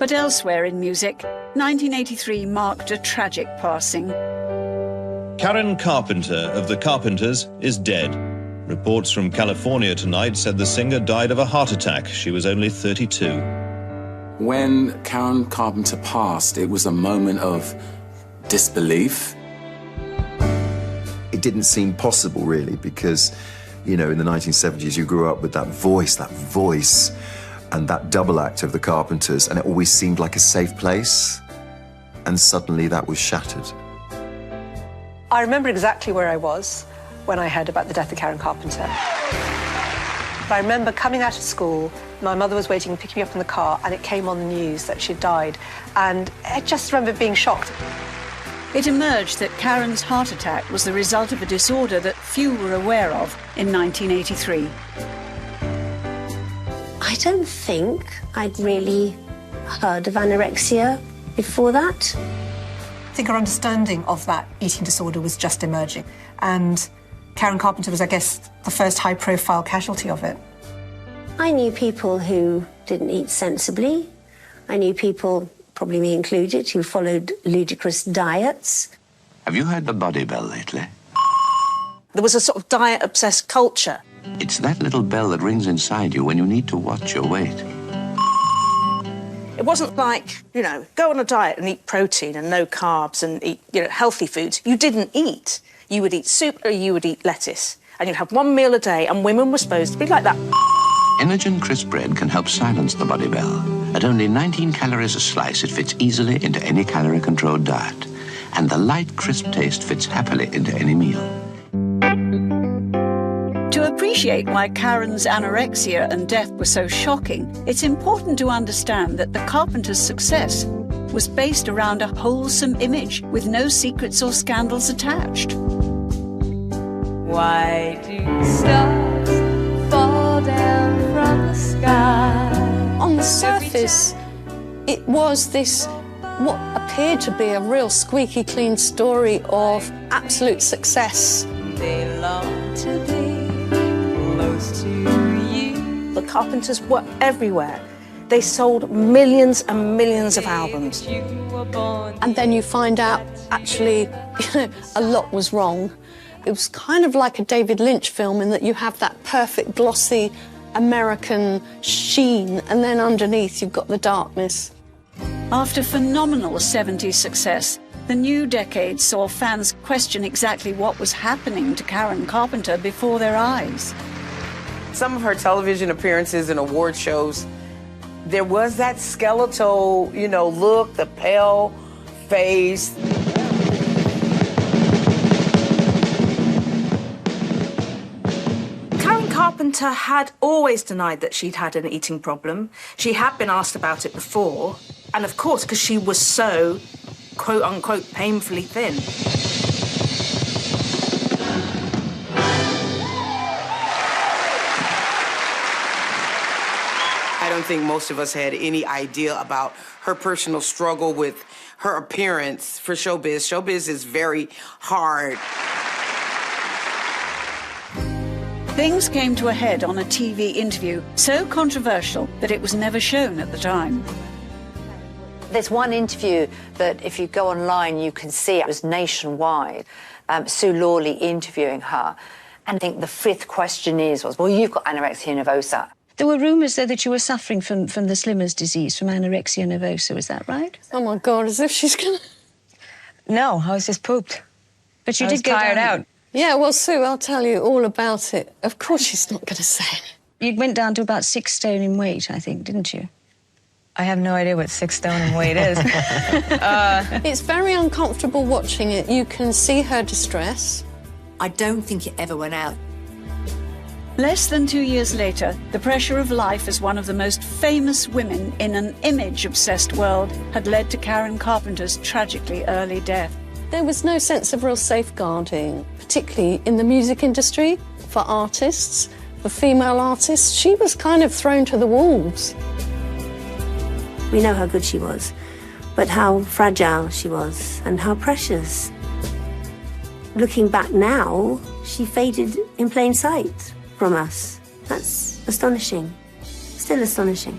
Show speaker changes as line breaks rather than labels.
But elsewhere in music, 1983 marked a tragic passing.
Karen Carpenter of the Carpenters is dead. Reports from California tonight said the singer died of a heart attack. She was only 32.
When Karen Carpenter passed, it was a moment of disbelief.
It didn't seem possible, really, because, you know, in the 1970s, you grew up with that voice and that double act of the Carpenters, and it always seemed like a safe place. And suddenly that was shattered.
I remember exactly where I was when I heard about the death of Karen Carpenter. But I remember coming out of school, my mother was waiting and picking me up in the car, and it came on the news that she'd died. And I just remember being shocked.
It emerged that Karen's heart attack was the result of a disorder that few were aware of in 1983.
I don't think I'd really heard of anorexia before that.
I think our understanding of that eating disorder was just emerging. And Karen Carpenter was, I guess, the first high-profile casualty of it.
I knew people who didn't eat sensibly. I knew people, probably me included, who followed ludicrous diets.
Have you heard the body bell lately?
There was a sort of diet-obsessed culture.
It's that little bell that rings inside you when you need to watch your weight.
It wasn't like, you know, go on a diet and eat protein and no carbs and eat, you know, healthy foods. You didn't eat. You would eat soup or you would eat lettuce. And you'd have one meal a day, and women were supposed to be like that.
Inogen crisp bread can help silence the body bell. At only 19 calories a slice, it fits easily into any calorie-controlled diet. And the light, crisp taste fits happily into any meal.
To appreciate why Karen's anorexia and death were so shocking, it's important to understand that the Carpenters' success was based around a wholesome image with no secrets or scandals attached.
Why do stars fall down from the sky?
On the surface, it was this, what appeared to be a real squeaky clean story of absolute success.
They long to be close to you.
The Carpenters were everywhere. They sold millions and millions of albums.
And then you find out, actually, a lot was wrong. It was kind of like a David Lynch film in that you have that perfect, glossy American sheen, and then underneath you've got the darkness.
After phenomenal 70s success, the new decade saw fans question exactly what was happening to Karen Carpenter before their eyes.
Some of her television appearances and award shows, there was that skeletal, you know, look, the pale face.
Karen Carpenter had always denied that she'd had an eating problem. She had been asked about it before, and of course, because she was so, quote-unquote, painfully thin.
I don't think most of us had any idea about her personal struggle with her appearance for showbiz. Showbiz is very hard.
Things came to a head on a TV interview so controversial that it was never shown at the time.
There's one interview that if you go online you can see it was nationwide. Sue Lawley interviewing her. And I think the fifth question was, well, you've got anorexia nervosa.
There were rumours, though, that you were suffering from the Slimmer's disease, from anorexia nervosa. Was that right?
Oh, my God, as if she's going to...
No, I was just pooped.
But you
did get tired out.
Yeah, well, Sue, I'll tell you all about it. Of course she's not going to say it.
You went down to about 6 stone in weight, I think, didn't you?
I have no idea what 6 stone in weight is.
It's very uncomfortable watching it. You can see her distress.
I don't think it ever went out.
Less than 2 years later, the pressure of life as one of the most famous women in an image-obsessed world had led to Karen Carpenter's tragically early death.
There was no sense of real safeguarding, particularly in the music industry, for artists, for female artists. She was kind of thrown to the wolves.
We know how good she was, but how fragile she was and how precious. Looking back now, she faded in plain sight from us. That's astonishing. Still astonishing.